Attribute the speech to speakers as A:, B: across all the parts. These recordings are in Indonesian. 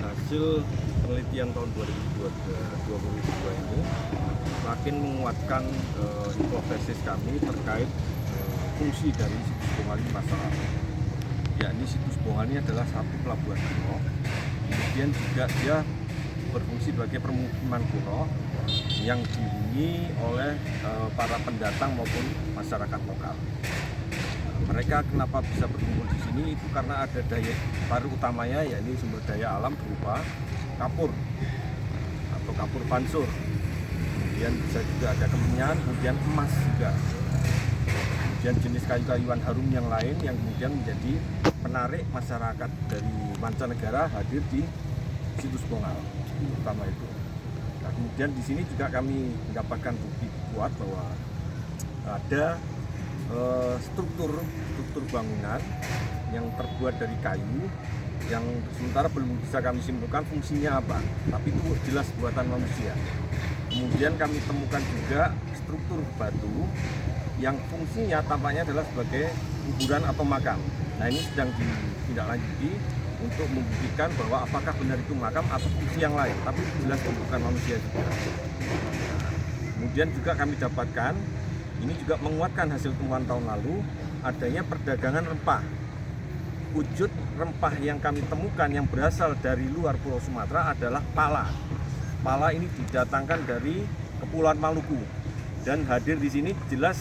A: hasil penelitian tahun 2022 ini makin menguatkan hipotesis kami terkait fungsi dari situs Bongal ini masalah. Yakni situs Bongal ini adalah satu pelabuhan kuno, kemudian juga dia berfungsi sebagai permukiman kuno yang dihuni oleh para pendatang maupun masyarakat lokal. Mereka kenapa bisa berkumpul di sini itu karena ada daya tarik utamanya, yakni sumber daya alam berupa kapur atau kapur pansur. Kemudian bisa juga ada kemenyan, kemudian emas juga. Kemudian jenis kayu-kayuan harum yang lain yang kemudian menjadi penarik masyarakat dari mancanegara hadir di situs Bongal, utama itu. Nah, kemudian di sini juga kami mendapatkan bukti kuat bahwa ada struktur bangunan yang terbuat dari kayu yang sementara belum bisa kami simpulkan fungsinya apa, tapi itu jelas buatan manusia. Kemudian kami temukan juga struktur batu yang fungsinya tampaknya adalah sebagai kuburan atau makam. Nah, ini sedang ditindaklanjuti untuk membuktikan bahwa apakah benar itu makam atau fungsi yang lain, tapi jelas bukan manusia juga. Kemudian juga kami dapatkan, ini juga menguatkan hasil temuan tahun lalu, adanya perdagangan rempah. Wujud rempah yang kami temukan yang berasal dari luar Pulau Sumatera adalah pala. Pala ini didatangkan dari Kepulauan Maluku dan hadir di sini jelas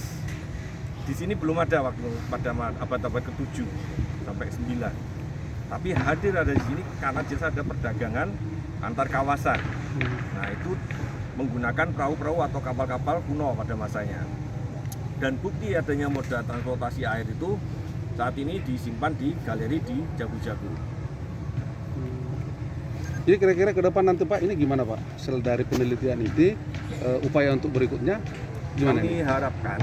A: di sini belum ada waktu pada abad-abad ke-7 sampai 9. Tapi hadir ada di sini karena jelas ada perdagangan antar kawasan. Nah, itu menggunakan perahu-perahu atau kapal-kapal kuno pada masanya. Dan bukti adanya moda transportasi air itu saat ini disimpan di galeri di Jago-Jago.
B: Jadi kira-kira ke depan nanti Pak, ini gimana Pak? Hasil dari penelitian ini, upaya untuk berikutnya gimana?
A: Kami harapkan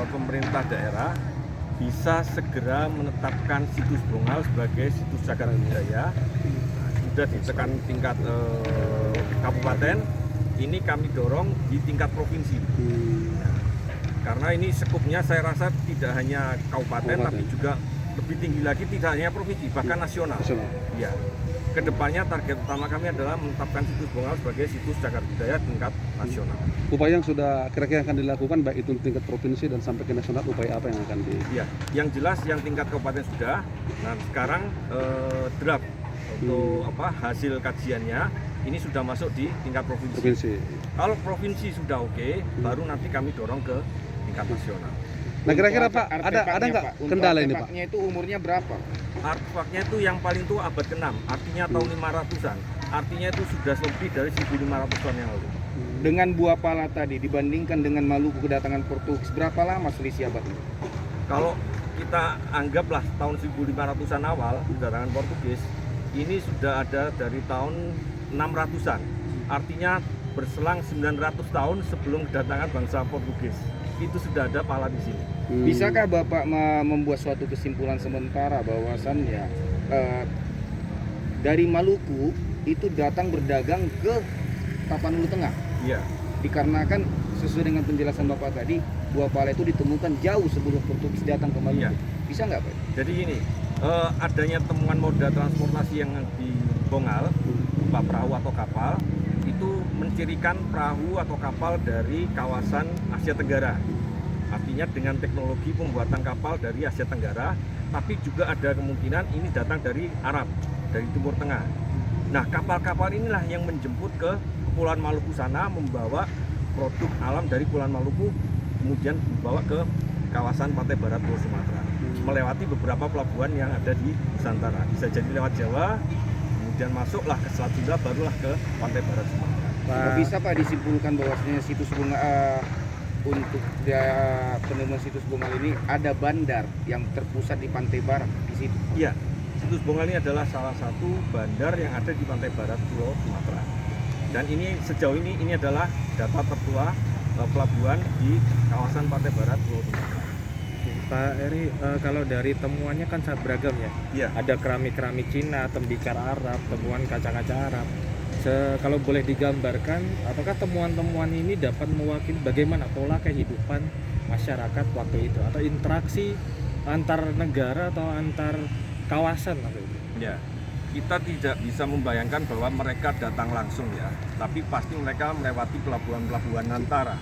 A: pemerintah daerah bisa segera menetapkan situs Bongal sebagai situs cagar budaya. Sudah ditekan tingkat kabupaten, ini kami dorong di tingkat provinsi. Karena ini skupnya saya rasa tidak hanya kabupaten, tapi juga lebih tinggi lagi, tidak hanya provinsi, bahkan nasional. Ya. Kedepannya target utama kami adalah menetapkan situs Bongal sebagai situs cagar budaya tingkat nasional.
B: Upaya yang sudah kira-kira akan dilakukan baik itu tingkat provinsi dan sampai ke nasional, upaya apa yang akan
A: Ya, yang jelas yang tingkat kabupaten sudah. Nah, sekarang draft untuk hasil kajiannya ini sudah masuk di tingkat provinsi. Kalau provinsi sudah oke, baru nanti kami dorong ke tingkat nasional.
B: Nah, kira-kira Pak, ada nggak kendala ini Pak?
C: Artefaknya itu umurnya berapa?
A: Artefaknya itu yang paling tua abad ke-6, artinya tahun 500-an. Artinya itu sudah lebih dari 1500 tahun yang lalu.
C: Dengan buah pala tadi dibandingkan dengan Maluku kedatangan Portugis, berapa lama selisih abad itu?
A: Kalau kita anggaplah tahun 1500-an awal kedatangan Portugis, ini sudah ada dari tahun 600-an. Artinya berselang 900 tahun sebelum kedatangan bangsa Portugis. Itu sudah ada pala di sini.
C: Bisakah Bapak membuat suatu kesimpulan sementara bahwasannya dari Maluku itu datang berdagang ke Tapanuli Tengah?
A: Iya.
C: Dikarenakan sesuai dengan penjelasan Bapak tadi, buah pala itu ditemukan jauh sebelum Portugis datang ke Maluku.
A: Iya.
C: Bisa nggak Pak?
A: Jadi gini, adanya temuan moda transportasi yang di Bongal, berupa perahu atau kapal, itu mencirikan perahu atau kapal dari kawasan Asia Tenggara. Artinya dengan teknologi pembuatan kapal dari Asia Tenggara, tapi juga ada kemungkinan ini datang dari Arab, dari Timur Tengah. Nah, kapal-kapal inilah yang menjemput ke Kepulauan Maluku sana, membawa produk alam dari Kepulauan Maluku, kemudian dibawa ke kawasan pantai barat Pulau Sumatera, melewati beberapa pelabuhan yang ada di Nusantara. Bisa jadi lewat Jawa, kemudian masuklah ke Selat Sunda, barulah ke pantai barat Sumatera.
C: Bisa Pak disimpulkan bahwasanya situs untuk penemuan situs Bongal ini ada bandar yang terpusat di pantai barat di situ.
A: Iya, situs Bongal ini adalah salah satu bandar yang ada di pantai barat Pulau Sumatera. Dan ini sejauh ini adalah data tertua pelabuhan di kawasan pantai barat Pulau Sumatera.
D: Pak Eri, kalau dari temuannya kan sangat beragam ya.
A: Iya.
D: Ada keramik-keramik Cina, tembikar Arab, temuan kaca-kaca Arab. Kalau boleh digambarkan, apakah temuan-temuan ini dapat mewakili bagaimana pola kehidupan masyarakat waktu itu atau interaksi antar negara atau antar kawasan waktu itu?
A: Ya, kita tidak bisa membayangkan bahwa mereka datang langsung ya, tapi pasti mereka melewati pelabuhan-pelabuhan antara.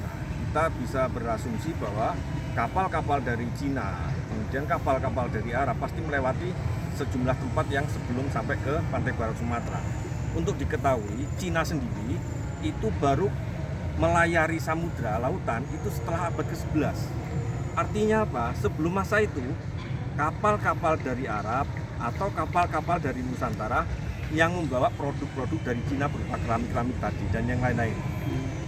A: Nah, kita bisa berasumsi bahwa kapal-kapal dari Cina, kemudian kapal-kapal dari Arab pasti melewati sejumlah tempat yang sebelum sampai ke pantai barat Sumatera. Untuk diketahui, Cina sendiri itu baru melayari samudra lautan itu setelah abad ke-11. Artinya apa? Sebelum masa itu, kapal-kapal dari Arab atau kapal-kapal dari Nusantara yang membawa produk-produk dari Cina berupa keramik-keramik tadi dan yang lain-lain.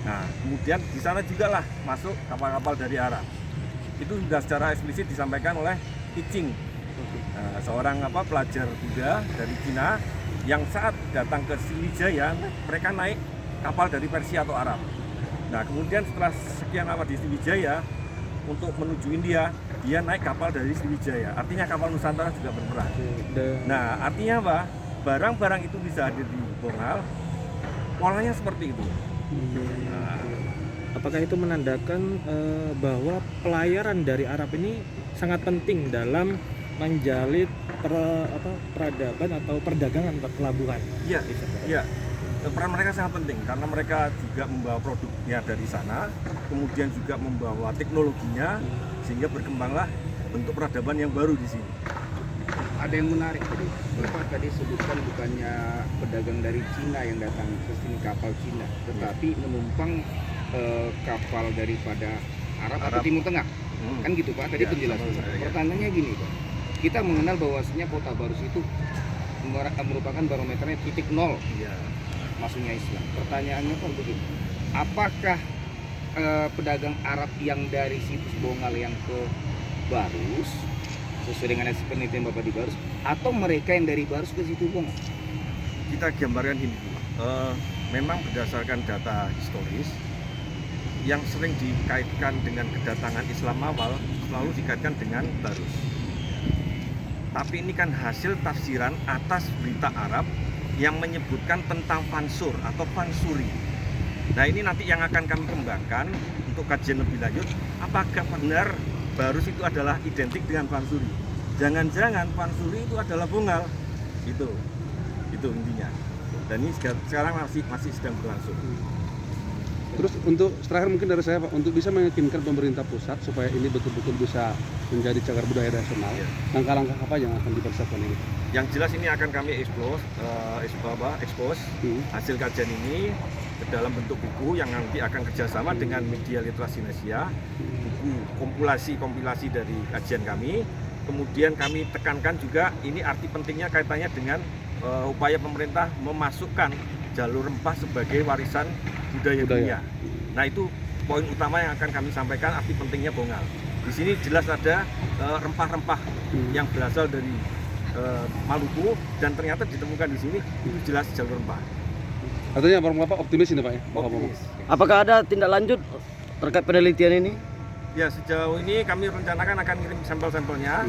A: Nah, kemudian di sana juga lah masuk kapal-kapal dari Arab. Itu sudah secara eksplisit disampaikan oleh Icing, seorang pelajar Buddha dari Cina yang saat datang ke Sriwijaya mereka naik kapal dari Persia atau Arab. Nah, kemudian setelah sekian lama di Sriwijaya untuk menuju India, dia naik kapal dari Sriwijaya. Artinya kapal Nusantara juga berperan. Nah, artinya apa? Barang-barang itu bisa hadir di Bongal. Polanya seperti itu. Nah,
D: Apakah itu menandakan bahwa pelayaran dari Arab ini sangat penting dalam menjalin peradaban atau perdagangan pelabuhan?
A: iya, iya. Peran mereka sangat penting karena mereka juga membawa produknya dari sana, kemudian juga membawa teknologinya, sehingga berkembanglah bentuk peradaban yang baru di sini.
C: Ada yang menarik tadi, Bapak tadi sebutkan bukannya pedagang dari Cina yang datang ke sini, kapal Cina, tetapi menumpang kapal daripada Arab atau Timur Tengah. Kan gitu Pak, tadi
A: Ya,
C: penjelasan.
A: sama-sama, ya.
C: Pertanyaannya gini Pak, kita mengenal bahwasanya Kota Barus itu merupakan barometernya titik nol
A: Iya.
C: masuknya Islam. Pertanyaannya Pak begini, apakah pedagang Arab yang dari situs Bongal yang ke Barus sesuai dengan penelitian Bapak di Barus, atau mereka yang dari Barus ke situ Bongal?
A: Kita gambarkan ini. Memang berdasarkan data historis yang sering dikaitkan dengan kedatangan Islam awal selalu dikaitkan dengan Barus. Tapi ini kan hasil tafsiran atas berita Arab yang menyebutkan tentang fansur atau fansuri. Nah, ini nanti yang akan kami kembangkan untuk kajian lebih lanjut. Apakah benar Barus itu adalah identik dengan fansuri? Jangan-jangan fansuri itu adalah Bongal. Itu intinya. Dan ini sekarang masih sedang berlangsung.
B: Terus untuk terakhir mungkin dari saya Pak, untuk bisa meyakinkan pemerintah pusat supaya ini betul-betul bisa menjadi cagar budaya nasional,
A: Ya.
B: langkah-langkah apa yang akan dipersiapkan ini?
A: Yang jelas ini akan kami expose hasil kajian ini ke dalam bentuk buku yang nanti akan kerjasama dengan media literasi Indonesia, buku kompilasi dari kajian kami. Kemudian kami tekankan juga ini arti pentingnya kaitannya dengan upaya pemerintah memasukkan jalur rempah sebagai warisan budaya dunia. Nah, itu poin utama yang akan kami sampaikan, arti pentingnya Bongal. Di sini jelas ada rempah-rempah yang berasal dari Maluku dan ternyata ditemukan di sini, itu jelas jalur rempah.
B: Artinya Bapak optimis ini Pak ya?
A: Optimis.
E: Apakah ada tindak lanjut terkait penelitian ini?
A: Ya, sejauh ini kami rencanakan akan kirim sampel-sampelnya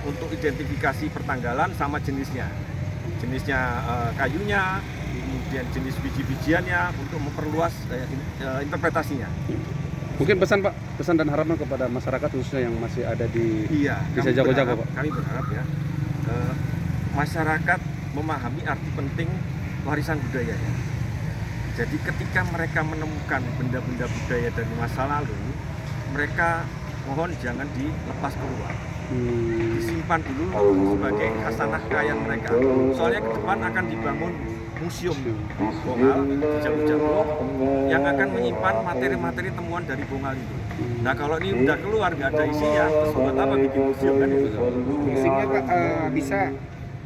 A: untuk identifikasi pertanggalan sama jenisnya kayunya, kemudian jenis biji-bijiannya untuk memperluas interpretasinya.
B: Mungkin pesan dan harapan kepada masyarakat khususnya yang masih ada di
A: Iya,
B: Desa Jago-Jago Pak.
A: kami berharap ya masyarakat memahami arti penting warisan budaya ya. Jadi ketika mereka menemukan benda-benda budaya dari masa lalu, mereka mohon jangan dilepas keluar. Disimpan dulu sebagai khasanah kekayaan mereka. Soalnya ke depan akan dibangun museum Bongal di Jago-Jago yang akan menyimpan materi-materi temuan dari Bongal itu. Nah, kalau ini udah keluar nggak ada isinya, terus buat apa bikin museum kan itu?
C: Musimnya Pak bisa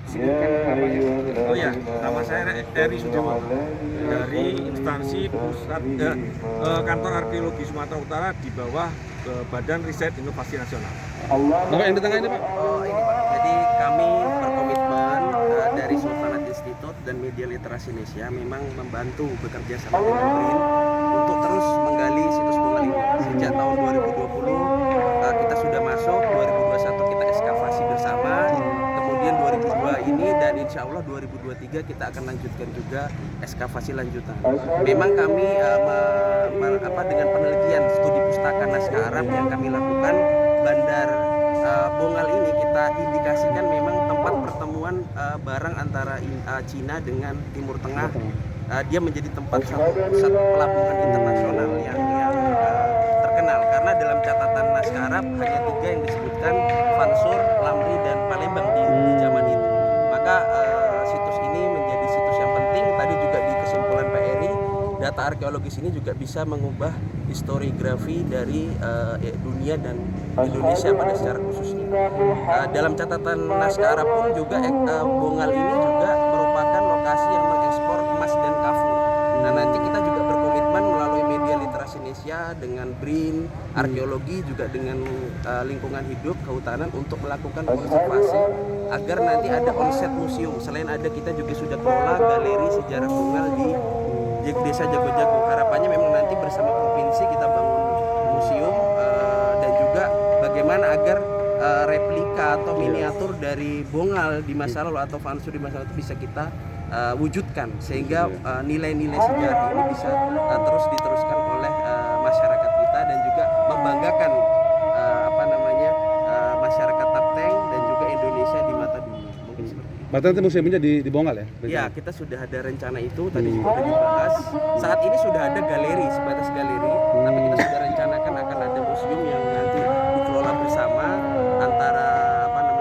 C: sebutkan namanya?
A: Oh ya, nama saya Eri Sudewo dari instansi pusat kantor arkeologi Sumatera Utara di bawah Badan Riset Inovasi Nasional.
B: Bapak yang di tengah ini Pak?
E: Oh ini Pak, jadi kami berkomitmen dari Sultanat Institute dan Media Literasi Indonesia memang membantu bekerja sama dengan BRIN untuk terus menggali situs Bongal ini. Sejak tahun 2020 kita sudah masuk, 2021 kita ekskavasi bersama, kemudian 2002 ini dan insya Allah 2023 kita akan lanjutkan juga ekskavasi lanjutan. Memang kami dengan penelitian studi pustaka naskah Arab yang kami lakukan, Bandar Bongal ini kita indikasikan memang tempat pertemuan barang antara Cina dengan Timur Tengah. Dia menjadi tempat satu pusat pelabuhan internasional yang terkenal karena dalam catatan naskah Arab hanya 3 yang disebutkan, Fansur, Lamri, dan Palembang di zaman itu. Maka situs ini menjadi situs yang penting. Tadi juga di kesimpulan Pak Eri, data arkeologis ini juga bisa mengubah historiografi dari dunia dan Indonesia pada secara khususnya. Dalam catatan naskah Arab pun juga Bongal ini juga merupakan lokasi yang mengekspor emas dan kafur. Nah, nanti kita juga berkomitmen melalui media literasi Indonesia dengan BRIN, arkeologi, juga dengan lingkungan hidup, kehutanan untuk melakukan konservasi agar nanti ada onset museum. Selain ada, kita juga sudah kelola galeri sejarah Bongal di Desa Jago-Jago. Harapannya memang nanti bersama provinsi kita bangun museum dan juga bagaimana agar replika atau miniatur dari Bongal di masa lalu atau Fansur di masa lalu itu bisa kita wujudkan sehingga nilai-nilai sejarah ini bisa terus diteruskan oleh masyarakat kita dan juga membanggakan masyarakat Tapteng dan juga Indonesia di mata dunia. Mungkin seperti itu.
B: Berarti nanti museumnya di Bongal ya?
E: Ya, kita sudah ada rencana itu, tadi juga sudah dibahas. Saat ini sudah ada galeri, sebatas galeri, tapi kita sudah rencanakan akan ada museum yang nanti dikelola bersama antara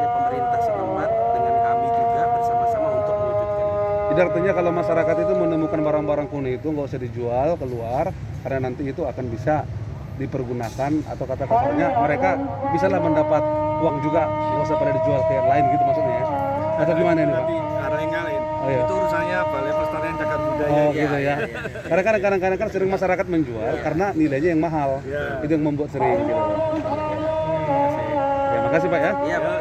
E: pemerintah setempat dengan kami juga bersama-sama untuk mewujudkan itu.
B: Jadi artinya kalau masyarakat itu menemukan barang-barang kuno itu nggak usah dijual keluar, karena nanti itu akan bisa dipergunakan atau kata-katanya mereka bisalah mendapat uang juga, nggak usah pada dijual ke yang lain gitu maksudnya ya? Atau gimana ini Pak?
A: Nanti arah yang lain.
B: Oh, iya.
A: Itu urusannya Balai Pelestarian Cagar Budaya.
B: Oh gitu ya. Karena kadang-kadang kan sering masyarakat menjual karena nilainya yang mahal.
A: Ya.
B: Itu yang membuat sering gitu. Ya, makasih Pak ya.
E: Iya, Pak.